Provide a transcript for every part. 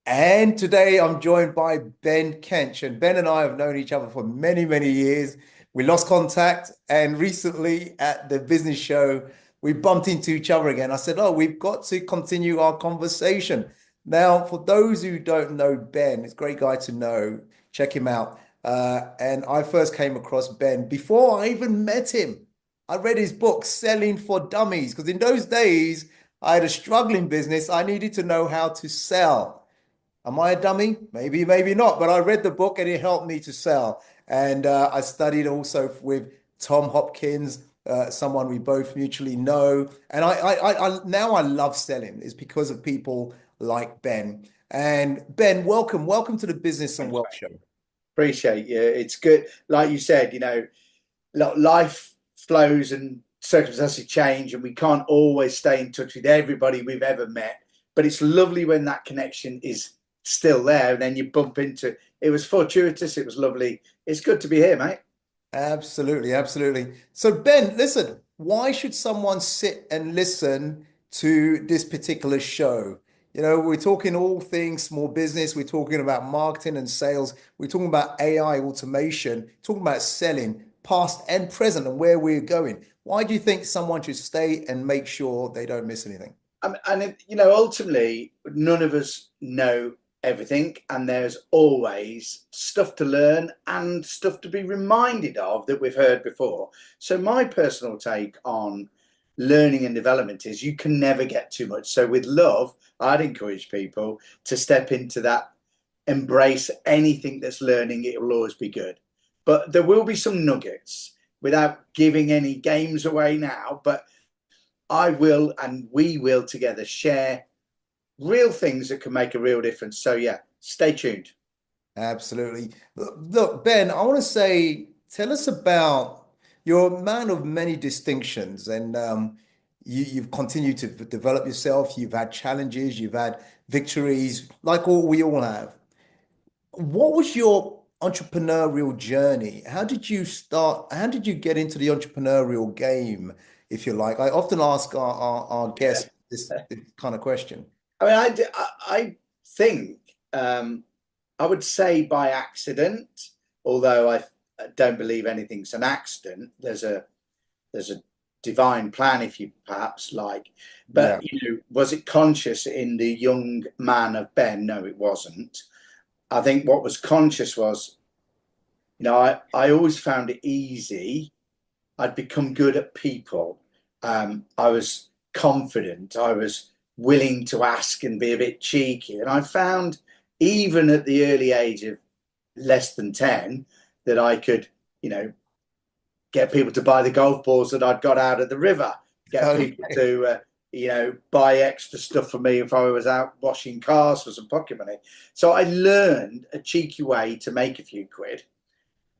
And today I'm joined by Ben Kench. And Ben and I have known each other for many, many years. We lost contact, and recently at the business show, we bumped into each other again. I said, "Oh, we've got to continue our conversation." Now, for those who don't know Ben, it's a great guy to know. Check him out. And I first came across Ben before I even met him. I read his book, Selling for Dummies, because in those days, I had a struggling business. I needed to know how to sell. Am I a dummy? Maybe, maybe not. But I read the book and it helped me to sell. And I studied also with Tom Hopkins, someone we both mutually know. And now I love selling. It's because of people like Ben. And Ben, welcome to the Business and Thanks, Wealth Show. mate. Appreciate you. It's good. Like you said, life flows and circumstances change, and we can't always stay in touch with everybody we've ever met. But it's lovely when that connection is still there, and then you bump into it. Was fortuitous. It was lovely. It's good to be here, mate. Absolutely, absolutely. So, Ben, listen, why should someone sit and listen to this particular show? We're talking all things small business, we're talking about marketing and sales, we're talking about AI automation, talking about selling, past and present, and where we're going. Why do you think someone should stay and make sure they don't miss anything? Ultimately, none of us know everything, and there's always stuff to learn and stuff to be reminded of that we've heard before. So, my personal take on learning and development is you can never get too much. So, with love, I'd encourage people to step into that, embrace anything that's learning, it will always be good. But there will be some nuggets without giving any games away now. But I will and we will together share real things that can make a real difference. So, yeah, stay tuned. Absolutely. Look, Ben, I want to say, tell us about you're a man of many distinctions, and you've continued to develop yourself. You've had challenges, you've had victories, like all we all have. What was your entrepreneurial journey? How did you start? How did you get into the entrepreneurial game, if you like? I often ask our guests this kind of question. I mean, I think I would say by accident, although I don't believe anything's an accident. There's a divine plan, if you perhaps like. But Yeah. was it conscious in the young man of Ben? No, it wasn't. I think what was conscious was, I always found it easy. I'd become good at people. I was confident. I was willing to ask and be a bit cheeky. And I found, even at the early age of less than 10, that I could, you know, get people to buy the golf balls that I'd got out of the river, get people Okay. to, buy extra stuff for me if I was out washing cars for some pocket money. So I learned a cheeky way to make a few quid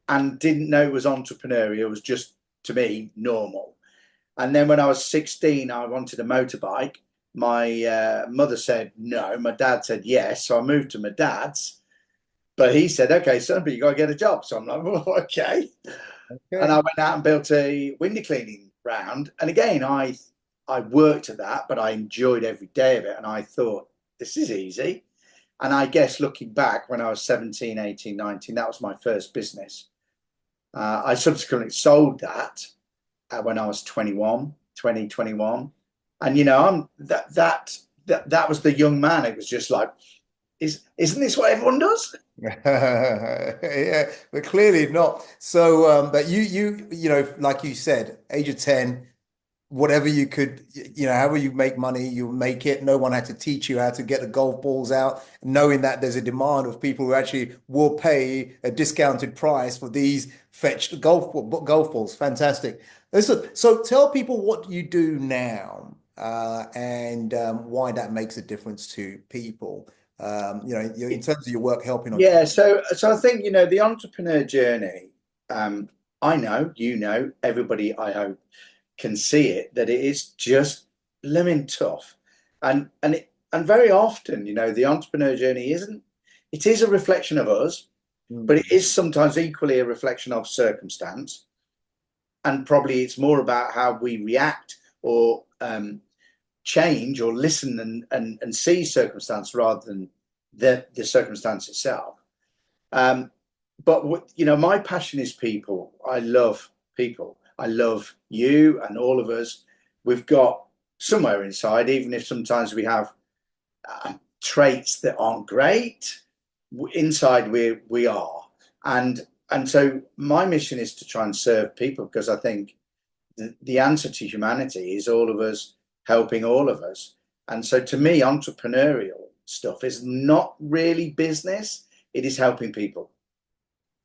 and didn't know it was entrepreneurial. It was just, to me, normal. And then when I was 16, I wanted a motorbike. My mother said no. My dad said yes. So I moved to my dad's. But he said, okay, son, but you got to get a job. So I'm like, well, okay. And I Okay. went out and built a window cleaning round. And again, I worked at that, but I enjoyed every day of it. And I thought, this is easy. And I guess looking back when I was 17, 18, 19, that was my first business. I subsequently sold that when I was 21, 20, 21. And I'm that was the young man. It was just like, isn't this what everyone does? Yeah, but clearly not. So, but like you said, age of 10, whatever you could, however you make money, you make it. No one had to teach you how to get the golf balls out, knowing that there's a demand of people who actually will pay a discounted price for these fetched golf balls. Fantastic. Listen, so tell people what you do now, and why that makes a difference to people. In terms of your work helping Yeah, entrepreneurs. so I think the entrepreneur journey. I know, everybody I hope can see it, that it is just lemon tough, and very often the entrepreneur journey isn't. It is a reflection of us, but it Mm. is sometimes equally a reflection of circumstance, and probably it's more about how we react or change or listen and see circumstance rather than the circumstance itself. Um, but my passion is people. I love people. I love you and all of us. We've got somewhere inside, even if sometimes we have traits that aren't great. Inside we are, and so my mission is to try and serve people, because I think the answer to humanity is all of us helping all of us. And so to me, entrepreneurial stuff is not really business, it is helping people.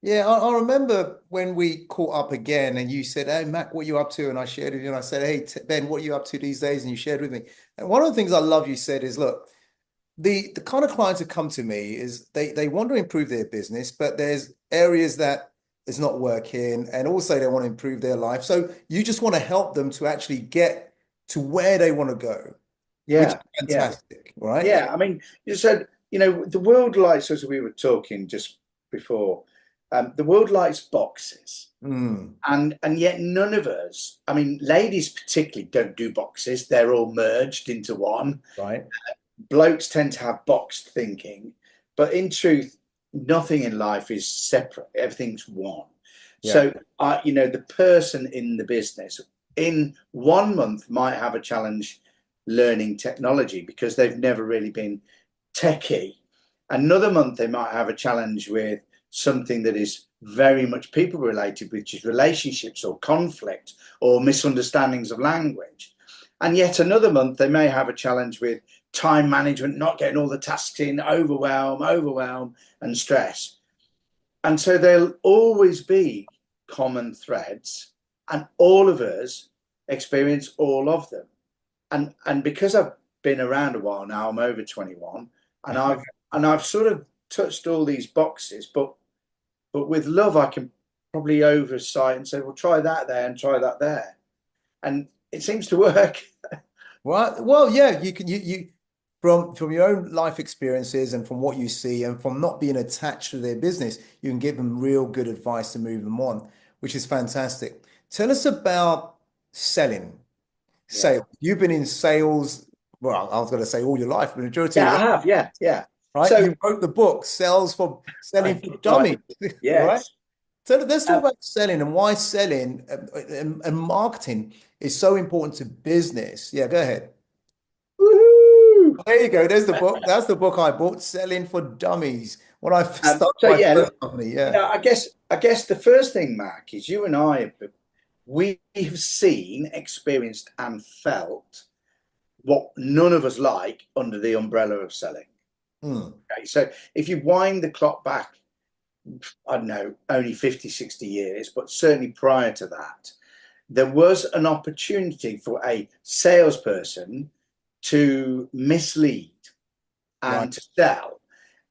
Yeah, I remember when we caught up again and you said, "Hey, Mac, what you up to?" And I shared with you and I said, "Hey, Ben, what you up to these days?" And you shared with me. And one of the things I love you said is, look, the kind of clients that come to me is they want to improve their business, but there's areas that is not working, and also they want to improve their life. So you just want to help them to actually get to where they want to go, which is Yeah, yeah, fantastic, right? yeah. I mean, you said, the world likes, as we were talking just before, the world likes boxes. Mm, And yet none of us, I mean, ladies particularly don't do boxes. They're all merged into one. right. Blokes tend to have boxed thinking, but in truth, nothing in life is separate. Everything's one. Yeah. So, the person in the business in 1 month might have a challenge learning technology because they've never really been techie. Another month, they might have a challenge with something that is very much people related, which is relationships or conflict or misunderstandings of language. And yet another month, they may have a challenge with time management, not getting all the tasks in, overwhelm, and stress. And so there'll always be common threads, and all of us experience all of them. And because I've been around a while now, I'm over 21, and I've sort of touched all these boxes, but with love, I can probably oversight and say, well, try that there and try that there, and it seems to work. Well, yeah, you can you from your own life experiences and from what you see and from not being attached to their business, you can give them real good advice to move them on, which is fantastic. Tell us about selling. Yeah, Sales. You've been in sales, well, I was going to say all your life, but the majority of yeah, your I life, have, yeah, yeah. right? So You wrote the book, Sales for I Selling for did write Dummies, the book. right? Yes. So let's talk Um, about selling and why selling and marketing is so important to business. Yeah, go ahead. woohoo! There you go. There's the book. That's the book I bought, Selling for Dummies. When I started so my yeah, first company. Yeah. I guess the first thing, Mac, is you and I we have seen, experienced, and felt what none of us like under the umbrella of selling. Hmm. Okay, so if you wind the clock back, I don't know, only 50, 60 years, but certainly prior to that, there was an opportunity for a salesperson to mislead Right. and to sell.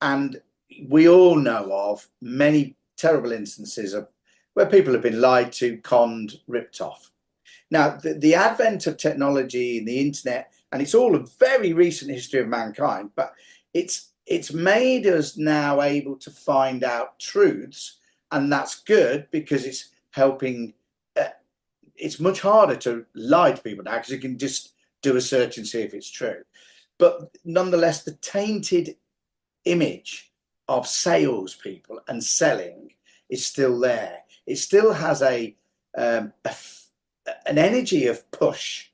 And we all know of many terrible instances of where people have been lied to, conned, ripped off. Now, the advent of technology and the internet, and it's all a very recent history of mankind, but it's made us now able to find out truths, and that's good because it's helping. It's much harder to lie to people now because you can just do a search and see if it's true. But nonetheless, the tainted image of salespeople and selling is still there. It still has an energy of push,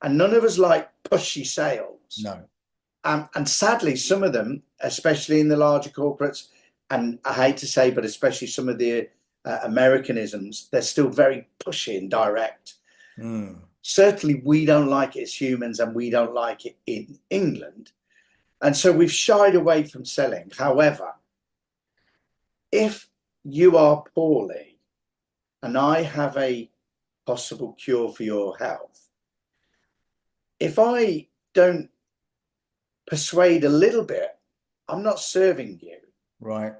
and none of us like pushy sales. No. And sadly, some of them, especially in the larger corporates, and I hate to say, but especially some of the Americanisms, they're still very pushy and direct. Hmm. Certainly, we don't like it as humans, and we don't like it in England. And so we've shied away from selling. However, if you are poorly and I have a possible cure for your health, if I don't persuade a little bit, I'm not serving you. Right.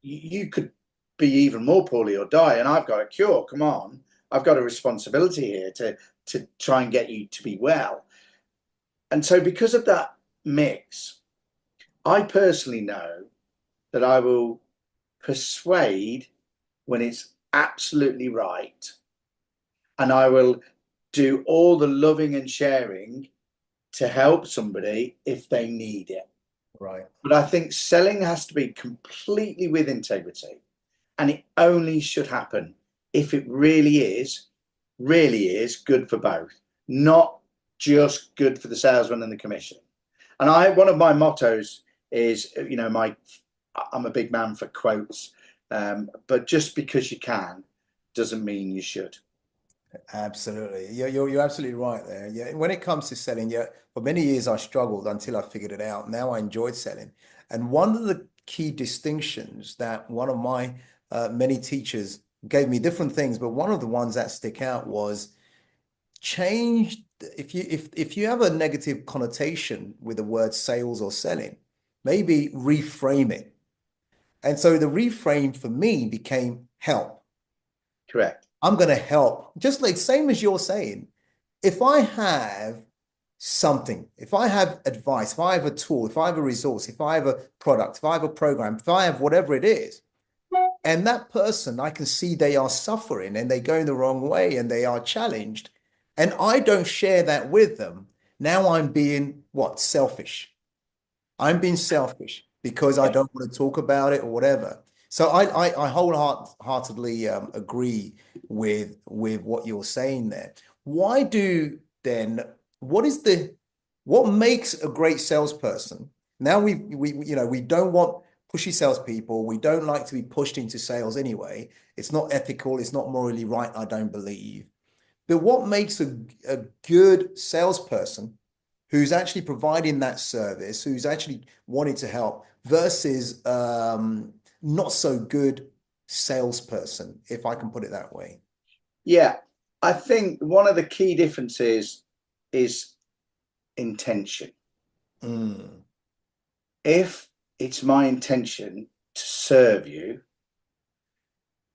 You could be even more poorly or die, and I've got a cure. Come on. I've got a responsibility here to try and get you to be well. And so, because of that mix, I personally know that I will persuade when it's absolutely right, and I will do all the loving and sharing to help somebody if they need it. Right. But I think selling has to be completely with integrity, and it only should happen if it really is good for both, not just good for the salesman and the commission. And one of my mottos is, I'm a big man for quotes, but just because you can doesn't mean you should. Absolutely. You're absolutely right there. Yeah. When it comes to selling, yeah, for many years I struggled until I figured it out. Now I enjoyed selling. And one of the key distinctions that one of my many teachers gave me different things, but one of the ones that stick out was change. If you have a negative connotation with the word sales or selling, maybe reframe it. And so the reframe for me became help. Correct. I'm going to help. Just like same as you're saying, if I have something, if I have advice, if I have a tool, if I have a resource, if I have a product, if I have a program, if I have whatever it is, and that person, I can see they are suffering and they're going the wrong way and they are challenged, and I don't share that with them, now I'm being what? Selfish. I'm being selfish because I Yeah. don't want to talk about it or whatever. So I wholeheartedly agree with what you're saying there. Why do then, what is what makes a great salesperson? Now we don't want pushy salespeople. We don't like to be pushed into sales anyway. It's not ethical. It's not morally right, I don't believe. But what makes a good salesperson who's actually providing that service, who's actually wanting to help, versus not so good salesperson, if I can put it that way? Yeah. I think one of the key differences is intention. Mm, If it's my intention to serve you,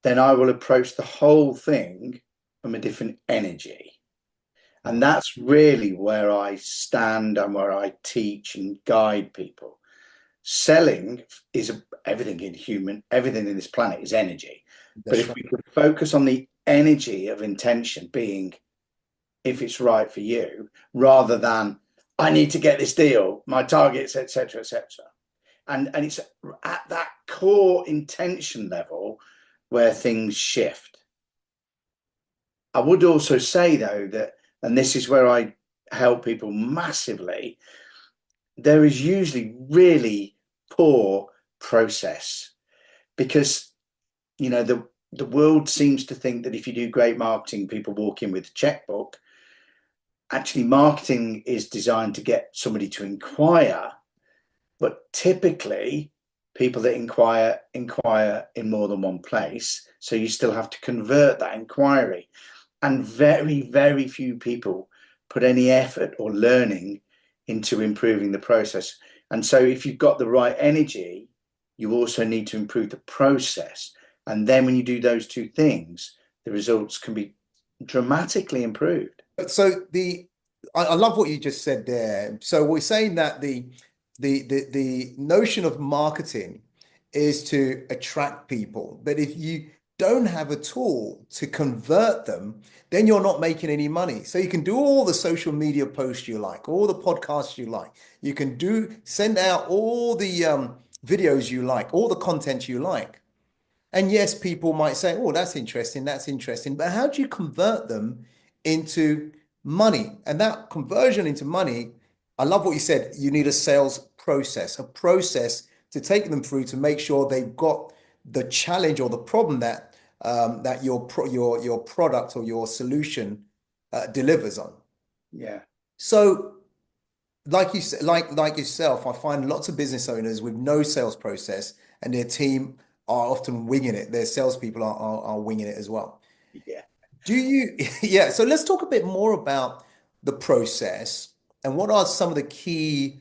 then I will approach the whole thing from a different energy. And right. that's really where I stand and where I teach and guide people. Selling is everything in this planet is energy. But That's if right. we could focus on the energy of intention being if it's right for you, rather than I need to get this deal, my targets, etc., etc. And it's at that core intention level where things shift. I would also say though that, and this is where I help people massively, there is usually really poor process because the world seems to think that if you do great marketing, people walk in with a checkbook. Actually, marketing is designed to get somebody to inquire, but typically people that inquire in more than one place. So you still have to convert that inquiry. And very, very few people put any effort or learning into improving the process. And so if you've got the right energy, you also need to improve the process. And then when you do those two things, the results can be dramatically improved. So I love what you just said there. So we're saying that the notion of marketing is to attract people, but if you don't have a tool to convert them, then you're not making any money. So you can do all the social media posts you like, all the podcasts you like. You can send out all the videos you like, all the content you like. And yes, people might say, oh, that's interesting, that's interesting. But how do you convert them into money? And that conversion into money, I love what you said. You need a process to take them through to make sure they've got the challenge or the problem that your product or your solution delivers on. Yeah. So like you said, like yourself, I find lots of business owners with no sales process, and their team are often winging it. Their salespeople are winging it as well. Yeah. Do you? Yeah. So let's talk a bit more about the process and what are some of the key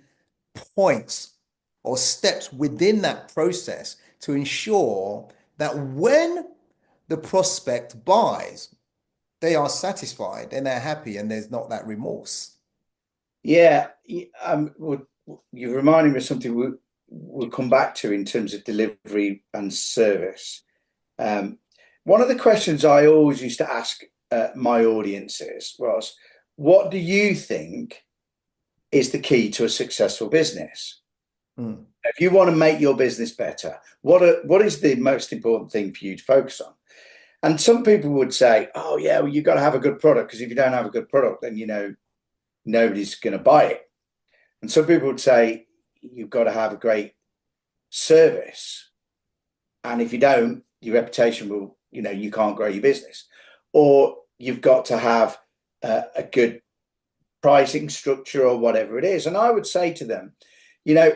points or steps within that process to ensure that when the prospect buys, they are satisfied and they're happy and there's not that remorse. Yeah, you're reminding me of something we'll come back to in terms of delivery and service. Um, One of the questions I always used to ask my audiences was, what do you think is the key to a successful business? Mm. If you want to make your business better, what is the most important thing for you to focus on? And some people would say, "Oh yeah, well you've got to have a good product because if you don't have a good product, then nobody's going to buy it." And some people would say you've got to have a great service, and if you don't, your reputation will, you can't grow your business, or you've got to have a good pricing structure or whatever it is. And I would say to them, you know,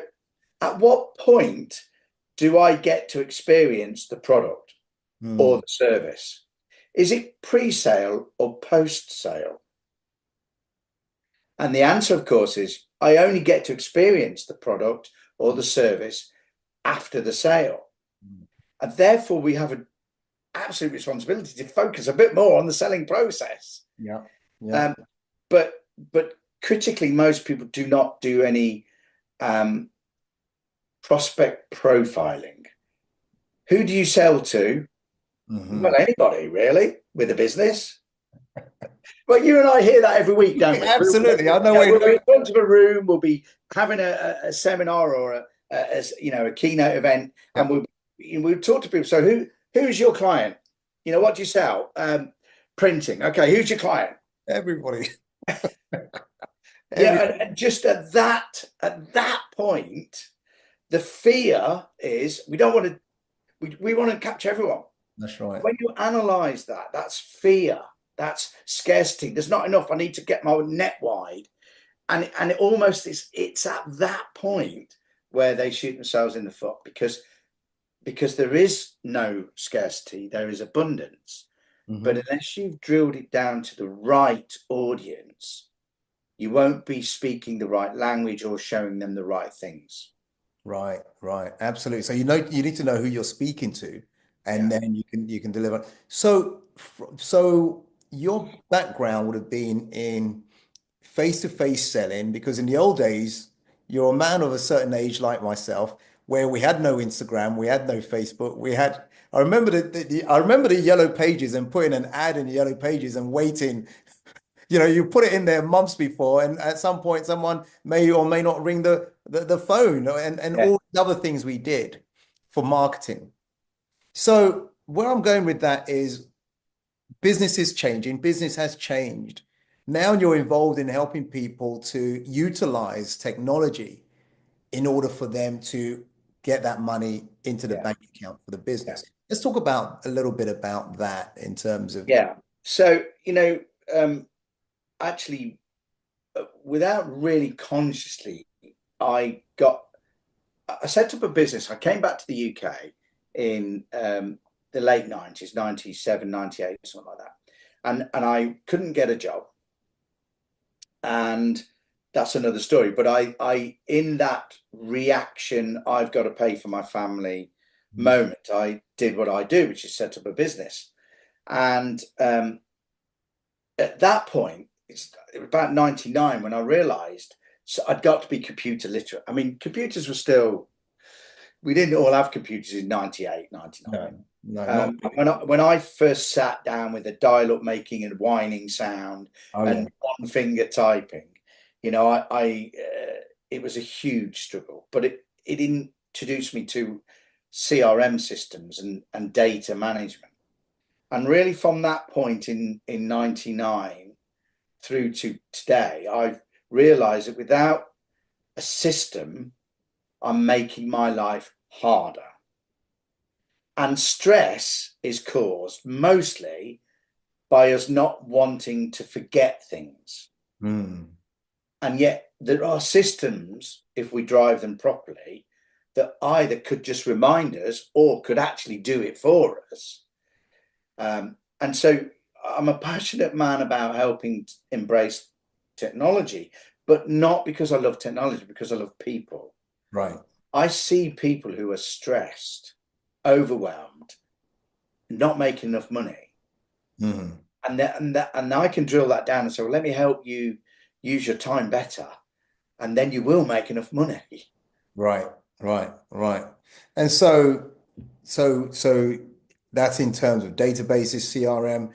at what point do I get to experience the product or Mm. the service? Is it pre-sale or post-sale? And the answer, of course, is I only get to experience the product or the service after the sale. And therefore, we have an absolute responsibility to focus a bit more on the selling process. Yeah. Yeah. Um, but critically, most people do not do any prospect profiling. Who do you sell to? Hmm. Well, anybody really with a business. Well, you and I hear that every week, don't we? Absolutely. I know where you're We'll be going. in front of a room, we'll be having a seminar or a keynote event, and Yep. we'll talk to people. So who's your client? What do you sell? Printing. Okay, who's your client? Everybody. Yeah, Every. and just at that point, the fear is we don't want to we want to capture everyone. That's right. When you analyze that, that's fear, that's scarcity. There's not enough. I need to get my net wide, and it almost is. It's at that point where they shoot themselves in the foot because there is no scarcity, there is abundance. But Hmm. unless you've drilled it down to the right audience, you won't be speaking the right language or showing them the right things. Right, right. Absolutely. So you need to know who you're speaking to, and Yeah, then you can deliver. So your background would have been in face-to-face selling, because in the old days, you're a man of a certain age like myself, where we had no Instagram, we had no Facebook, I remember I remember the yellow pages and putting an ad in the yellow pages and waiting. You put it in there months before, and at some point, someone may or may not ring the phone, and yeah, all the other things we did for marketing. So where I'm going with that is business is changing, business has changed. Now you're involved in helping people to utilize technology in order for them to get that money into the yeah, bank account for the yeah, business. Let's talk about a little bit about that in terms of. yeah. So, actually, without really consciously, I got I set up a business. I came back to the UK in the late 90s, 97, 98, something like that. And I couldn't get a job. And that's another story. But I in that reaction, I've got to pay for my family moment, I did what I do, which is set up a business. And at that point, it was about 99 when I realized so I'd got to be computer literate. I mean, computers were still, we didn't all have computers in 98, 99. No, no, not really. When I first sat down with a dial-up making a whining sound Oh yeah. and one finger typing, it was a huge struggle, but it introduced me to CRM systems and data management. And really from that point in 99 through to today, I've realized that without a system, I'm making my life harder. And stress is caused mostly by us not wanting to forget things. Mm. And yet there are systems, if we drive them properly, that either could just remind us or could actually do it for us. And so I'm a passionate man about helping embrace technology, but not because I love technology, because I love people. Right. I see people who are stressed, overwhelmed, not making enough money. Mm. And I can drill that down and say, well, let me help you use your time better, and then you will make enough money. Right, right, right. And so that's in terms of databases, CRM,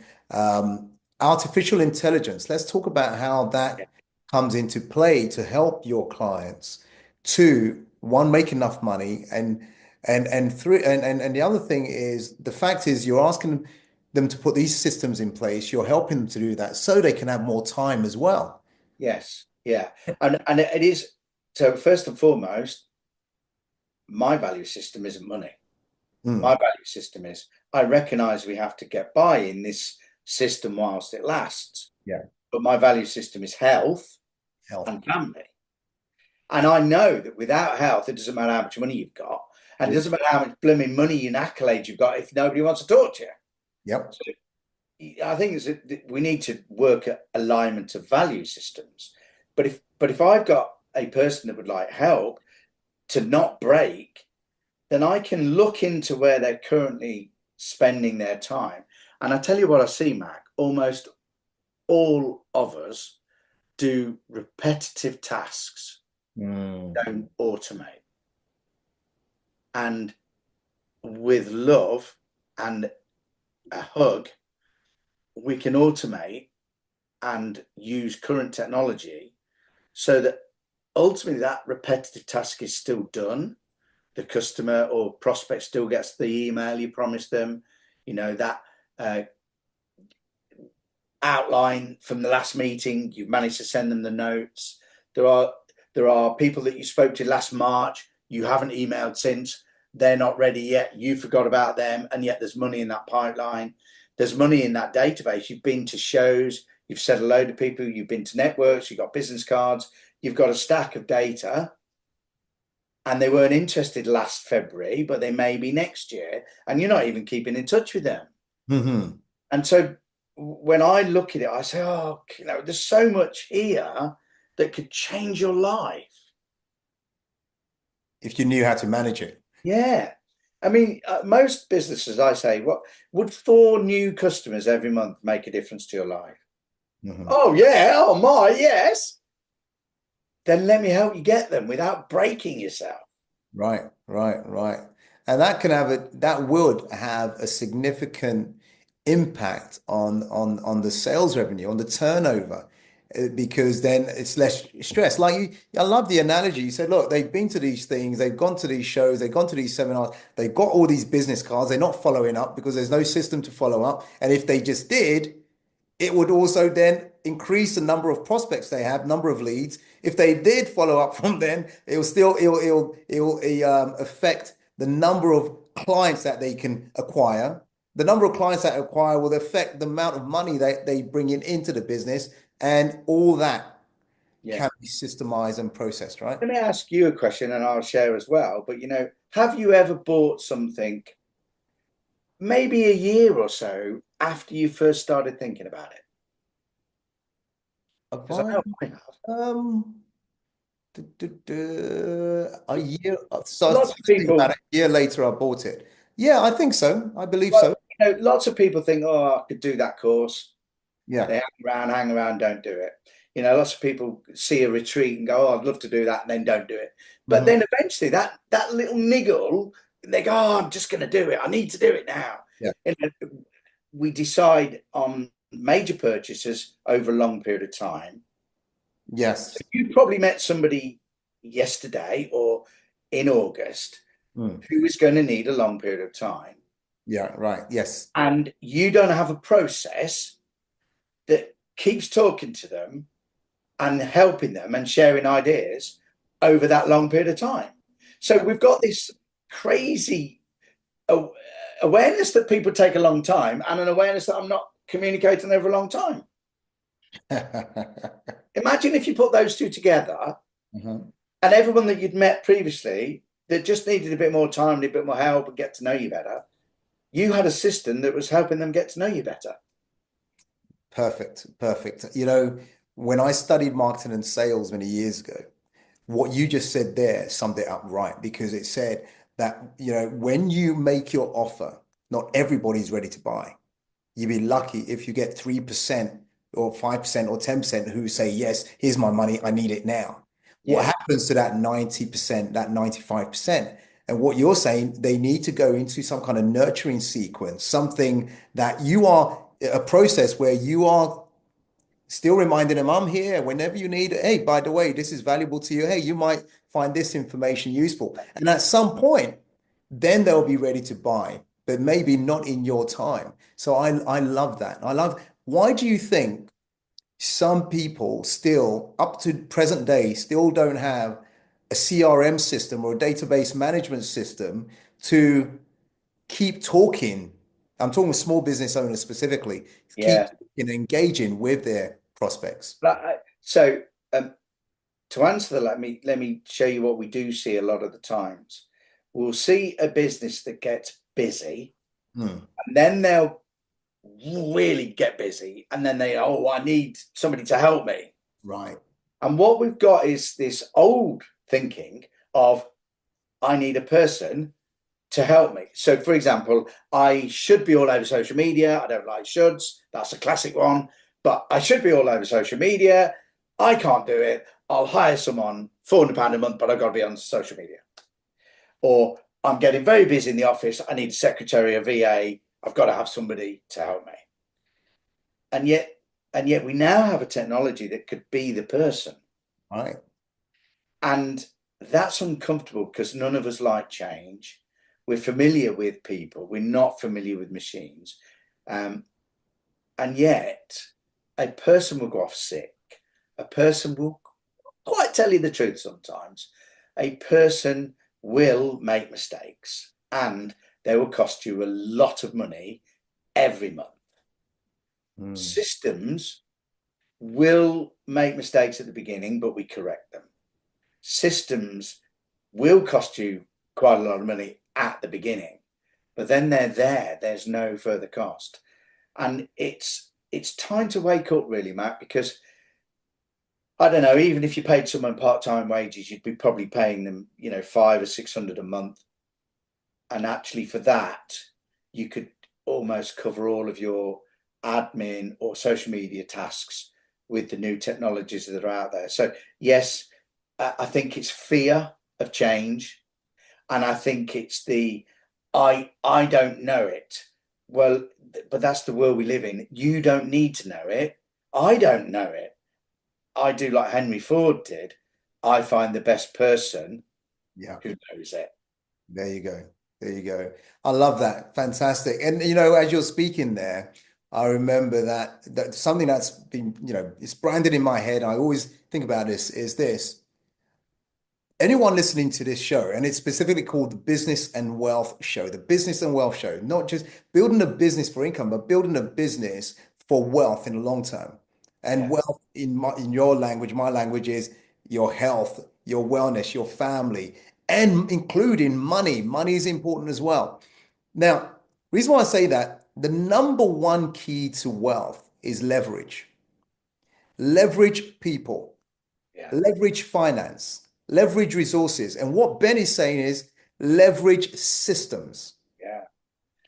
artificial intelligence. Let's talk about how Yeah, that comes into play to help your clients to one, make enough money, and three, and the other thing is the fact is you're asking them to put these systems in place. You're helping them to do that so they can have more time as well. Yes, yeah, and it is. So first and foremost, my value system isn't money. My Mm, value system is I recognise we have to get by in this system whilst it lasts. yeah, But my value system is health health. and family. And I know that without health, it doesn't matter how much money you've got, and it Yeah. doesn't matter how much blooming money and accolades you've got if nobody wants to talk to you. Yep. So I think we need to work at alignment of value systems. But if I've got a person that would like help to not break, then I can look into where they're currently spending their time. And I tell you what I see, Mac, almost all of us do repetitive tasks, Mm. don't automate. And with love and a hug, we can automate and use current technology so that ultimately that repetitive task is still done. The customer or prospect still gets the email you promised them, that uh, outline from the last meeting, you've managed to send them the notes. There are people that you spoke to last March, you haven't emailed since, they're not ready yet, you forgot about them, and yet there's money in that pipeline. There's money in that database. You've been to shows, you've said hello to people, you've been to networks, you've got business cards, you've got a stack of data, and they weren't interested last February, but they may be next year, and you're not even keeping in touch with them. Hmm. And so when I look at it, I say, oh, there's so much here that could change your life. If you knew how to manage it. Yeah. I mean, most businesses, I say, what would 4 new customers every month make a difference to your life? Hmm. Oh, yeah. Oh, my, yes. Then let me help you get them without breaking yourself. Right, right, right. And that would have a significant impact on the sales revenue, on the turnover, because then it's less stress. Like I love the analogy. You said, look, they've been to these things, they've gone to these shows, they've gone to these seminars, they've got all these business cards, they're not following up because there's no system to follow up. And if they just did, it would also then increase the number of prospects they have, number of leads. If they did follow up from them, it'll affect the number of clients that they can acquire. The number of clients that acquire will affect the amount of money that they bring into the business, and all that Yeah. can be systemized and processed, right? Let me ask you a question and I'll share as well. But, have you ever bought something maybe a year or so after you first started thinking about it? Have Because I I, know I have. um, a year, so Lots of about people, a year later, I bought it. Yeah, I think so. I believe well, so. lots of people think, oh, I could do that course. They Yeah. hang around, don't do it. Lots of people see a retreat and go, oh, I'd love to do that, and then don't do it. But Hmm. then eventually that little niggle, they go, oh, I'm just going to do it. I need to do it now. Yeah. You know, we decide on major purchases over a long period of time. So Yes. you probably met somebody yesterday or in August Mm. who is going to need a long period of time. Yeah. Right. Yes. And you don't have a process that keeps talking to them and helping them and sharing ideas over that long period of time. So Yeah. we've got this crazy awareness that people take a long time and an awareness that I'm not communicating over a long time. Imagine if you put those two together Mhm. and everyone that you'd met previously that just needed a bit more time, a bit more help and get to know you better, you had a system that was helping them get to know you better. Perfect. Perfect. When I studied marketing and sales many years ago, what you just said there summed it up right because it said that, when you make your offer, not everybody's ready to buy. You'd be lucky if you get 3% or 5% or 10% who say, yes, here's my money, I need it now. What Yeah. happens to that 90%, that 95%? And what you're saying, they need to go into some kind of nurturing sequence, something that you are a process where you are still reminding them, I'm here whenever you need it. Hey, by the way, this is valuable to you. Hey, you might find this information useful. And at some point, then they'll be ready to buy, but maybe not in your time. So I love that. Why do you think some people still, up to present day, still don't have a CRM system or a database management system to keep talking? I'm talking with small business owners specifically, keep Yeah. talking, engaging with their prospects. So to answer that, let me show you what we do see a lot of the times. We'll see a business that gets busy, Hmm. and then they'll really get busy, and then oh, I need somebody to help me. Right. And what we've got is this old thinking of I need a person to help me. So, for example, I should be all over social media. I don't like shoulds. That's a classic one. But I should be all over social media. I can't do it. I'll hire someone, £400 a month, but I've got to be on social media. Or I'm getting very busy in the office. I need a secretary, a VA. I've got to have somebody to help me. And yet we now have a technology that could be the person. Right. And that's uncomfortable because none of us like change. We're familiar with people. We're not familiar with machines. And yet a person will go off sick. A person will quite tell you the truth sometimes. A person will make mistakes and they will cost you a lot of money every month. Hmm. Systems will make mistakes at the beginning, but we correct them. Systems will cost you quite a lot of money at the beginning, but then they're there. There's no further cost. And it's time to wake up really, Matt, because I don't know, even if you paid someone part-time wages, you'd be probably paying them, 500 or 600 a month. And actually for that, you could almost cover all of your admin or social media tasks with the new technologies that are out there. So yes, I think it's fear of change, and I think it's the I don't know it. Well, but that's the world we live in. You don't need to know it. I don't know it. I do like Henry Ford did. I find the best person Yeah. who knows it. There you go. There you go. I love that. Fantastic. And as you're speaking there, I remember that something that's been, it's branded in my head. I always think about this is this. Anyone listening to this show, and it's specifically called the Business and Wealth Show, the Business and Wealth Show, not just building a business for income, but building a business for wealth in the long term. And Yeah, wealth in your language, my language is your health, your wellness, your family, and including money. Money is important as well. Now, reason why I say that, the number one key to wealth is leverage. Leverage people, yeah, leverage finance, leverage resources. And what Ben is saying is leverage systems. yeah.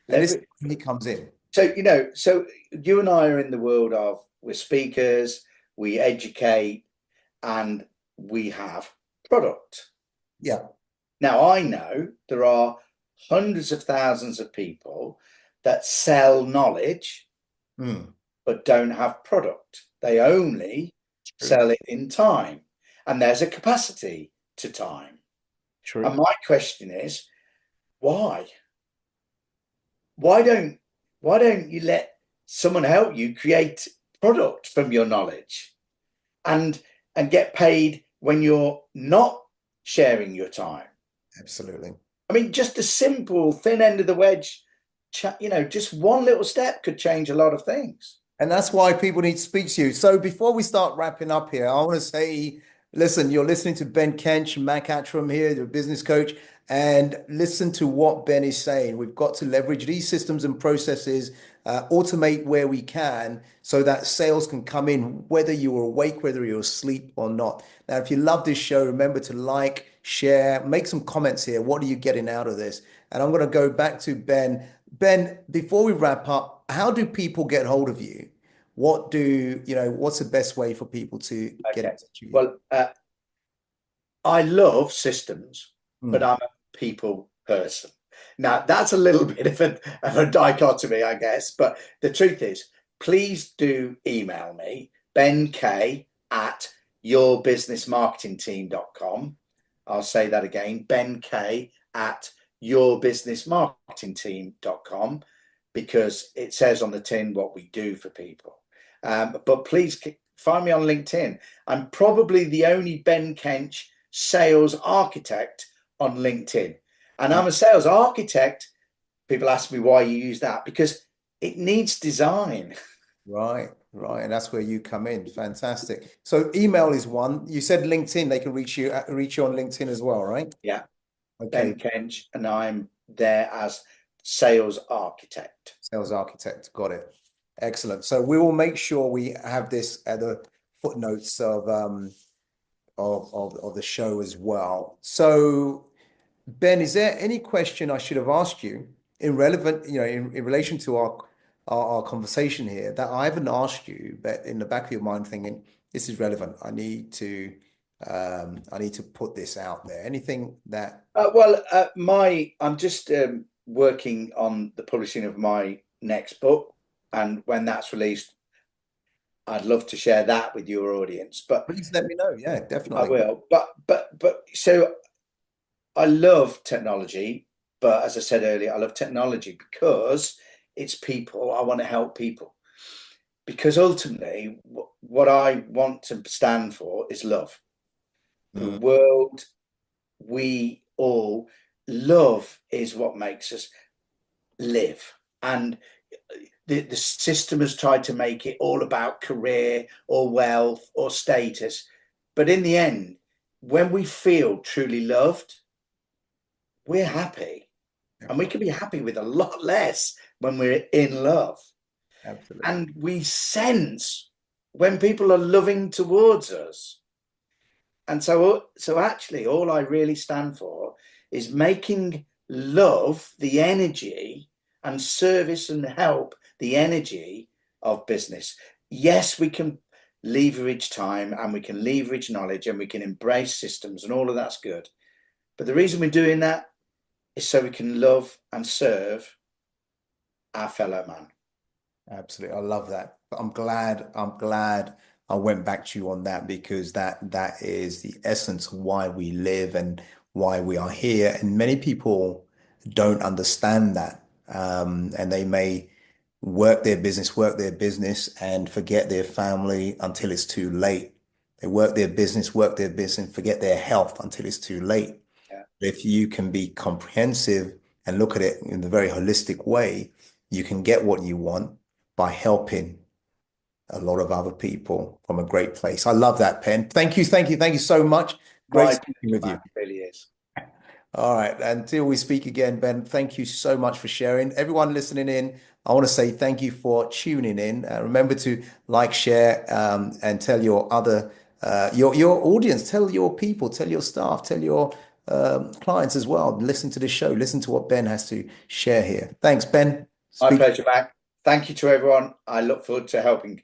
And this is Leverage. where he comes in. So you and I are in the world of we're speakers, we educate, and we have product. Yeah. Now I know there are hundreds of thousands of people that sell knowledge Mm, but don't have product. They only true. sell it in time, and there's a capacity to time. And True. my question is, why? Why don't why don't you let someone help you create product from your knowledge and get paid when you're not sharing your time? Absolutely. I mean, just a simple thin end of the wedge, just one little step could change a lot of things. And that's why people need to speak to you. So before we start wrapping up here, I want to say, listen, you're listening to Ben Kench, Mac Attram here, the business coach, and listen to what Ben is saying. We've got to leverage these systems and processes, automate where we can, so that sales can come in, whether you're awake, whether you're asleep or not. Now, if you love this show, remember to like, share, make some comments here. What are you getting out of this? And I'm going to go back to Ben. Ben, before we wrap up, how do people get hold of you? What's the best way for people to get in Okay. touch with you? Well, I love systems, but Hmm. I'm a people person. Now, that's a little bit of a dichotomy, I guess. But the truth is, please do email me. Ben K at yourbusinessmarketingteam.com. I'll say that again, Ben K at yourbusinessmarketingteam.com, because it says on the tin what we do for people. But please find me on LinkedIn. I'm probably the only Ben Kench sales architect on LinkedIn. And I'm a sales architect. People ask me why you use that, because it needs design. Right, right. And that's where you come in. Fantastic. So email is one. You said LinkedIn, they can reach you on LinkedIn as well, right? Yeah, Okay. Ben Kench, and I'm there as sales architect. Sales architect. Got it. Excellent. So we will make sure we have this at the footnotes of the show as well. So Ben, is there any question I should have asked you in relevant, in relation to our conversation here that I haven't asked you, but in the back of your mind thinking, this is relevant. I need to put this out there. Anything that I'm just working on the publishing of my next book, and when that's released, I'd love to share that with your audience. But please let me know. Yeah, I definitely. will. But so I love technology, but as I said earlier, I love technology because it's people. I want to help people, because ultimately, what I want to stand for is love. The Mm, world, we all, love is what makes us live. And the system has tried to make it all about career or wealth or status. But in the end, when we feel truly loved, we're happy. And we can be happy with a lot less when we're in love. absolutely. And we sense when people are loving towards us. And so actually, all I really stand for is making love the energy, and service and help the energy of business. Yes, we can leverage time, and we can leverage knowledge, and we can embrace systems, and all of that's good. But the reason we're doing that is so we can love and serve our fellow man. Absolutely. I love that. I'm glad I went back to you on that because that is the essence of why we live and why we are here. And many people don't understand that. And they may work their business and forget their family until it's too late. They work their business, and forget their health until it's too late. Yeah. If you can be comprehensive and look at it in a very holistic way, you can get what you want by helping a lot of other people from a great place. I love that, Pen. Thank you so much. Great My speaking pleasure, with Matt, you. it really is. All right. Until we speak again, Ben, thank you so much for sharing. Everyone listening in, I want to say thank you for tuning in. Remember to like, share, and tell your your audience, tell your people, tell your staff, tell your clients as well. Listen to the show. Listen to what Ben has to share here. Thanks, Ben. My Speak. pleasure, Matt. Thank you to everyone. I look forward to helping